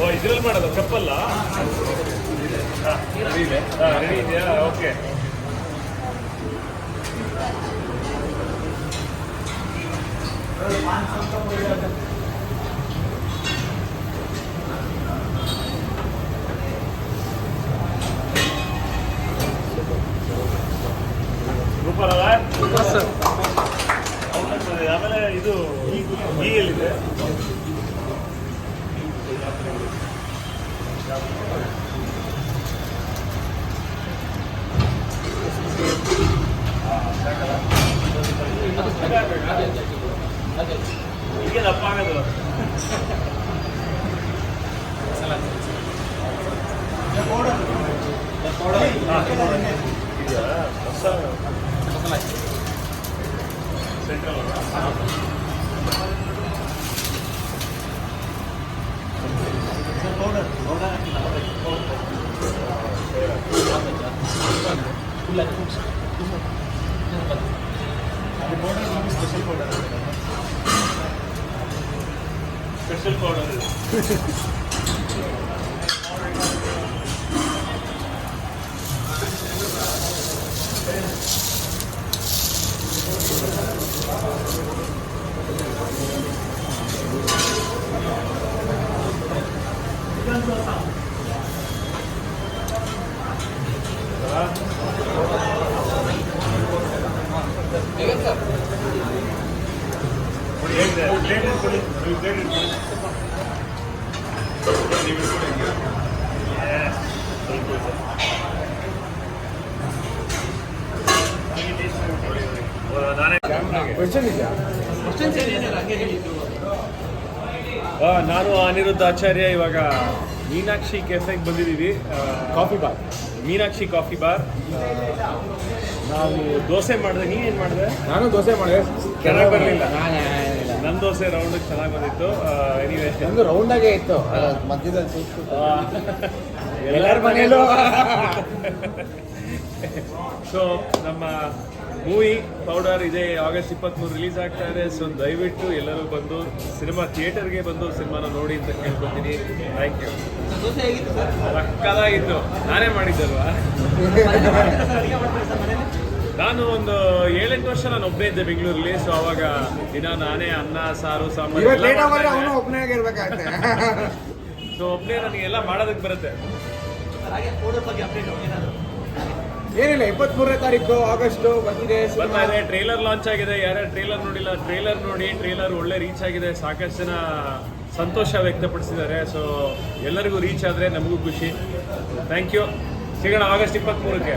ಓ ಇದ್ರಲ್ಲಿ ಮಾಡೋದು ಕಪ್ಪಲ್ಲ ರೆಡಿ ಇದೆಯಾ ಓಕೆ ಸೂಪರ್ ಅಲ್ಲ ಆಮೇಲೆ ಇದು ಈಗಲ್ಲಿದೆ ಹೀಗೆ ದಪ್ಪ ಆಗೋದು ಸೆಂಟ್ರಲ್ ಸ್ಪೆಷಲ್ ಪೌಡರ್ ನಾನು ಅನಿರುದ್ಧ ಆಚಾರ್ಯ ಇವಾಗ ಮೀನಾಕ್ಷಿ ಕೆಫೆಗೆ ಬಂದಿದ್ದೀವಿ. Coffee bar, Meenakshi coffee bar. ನಾವು ದೋಸೆ ಮಾಡಿದೆ. ನೀವೇನು ಮಾಡಿದೆ? ನಾನು ದೋಸೆ ಮಾಡಿದೆ, ಚೆನ್ನಾಗಿ ಬರಲಿಲ್ಲ. ನನ್ನ ದೋಸೆ ರೌಂಡ್ ಚೆನ್ನಾಗಿ ಬಂದಿತ್ತು. ಎನಿವೇ ಒಂದು ರೌಂಡಾಗೇ ಇತ್ತು, ಮಧ್ಯದಲ್ಲಿ ಎಲ್ಲರ ಮನೆಯಲ್ಲೂ. ಸೊ ನಮ್ಮ ಮೂವಿ ಪೌಡರ್ ಇದೆ August 23 ರಿಲೀಸ್ ಆಗ್ತಾ ಇದೆ. ಸೊ ದಯವಿಟ್ಟು ಎಲ್ಲರೂ ಬಂದು ಸಿನಿಮಾ ಥಿಯೇಟರ್ಗೆ ಬಂದು ಸಿನಿಮಾನ ನೋಡಿ ಅಂತ ಕೇಳ್ಕೊತೀನಿ. Thank you. ಸಕ್ಕತ್ತಾಗಿತ್ತು. ನಾನೇ ಮಾಡಿದ್ದಲ್ವಾ? ನಾನು ಒಂದು 7-8 ವರ್ಷ ನಾನು ಒಬ್ಬನೇ ಇದ್ದೆ ಬೆಂಗಳೂರಲ್ಲಿ. ಸೊ ಅವಾಗ ದಿನ ನಾನೇ ಅನ್ನ ಸಾರು ಸಾಂಬಾರು ಸೊ ಒಬ್ಬನೇ ನನಗೆಲ್ಲ ಮಾಡೋದಕ್ಕೆ ಬರುತ್ತೆ. ಏನಿಲ್ಲ, 23ನೇ ತಾರೀಕು ಆಗಸ್ಟ್ ಬರ್ತಾ ಇದೆ. ಟ್ರೇಲರ್ ಲಾಂಚ್ ಆಗಿದೆ. ಯಾರ್ಯಾರು ಟ್ರೇಲರ್ ನೋಡಿಲ್ಲ, ಟ್ರೇಲರ್ ನೋಡಿ. ಟ್ರೇಲರ್ ಒಳ್ಳೆ ರೀಚ್ ಆಗಿದೆ. ಸಾಕಷ್ಟು ಜನ ಸಂತೋಷ ವ್ಯಕ್ತಪಡಿಸಿದ್ದಾರೆ. ಸೊ ಎಲ್ಲರಿಗೂ ರೀಚ್ ಆದರೆ ನಮಗೂ ಖುಷಿ. Thank you. ಸಿಗೋಣ August 23ಕ್ಕೆ.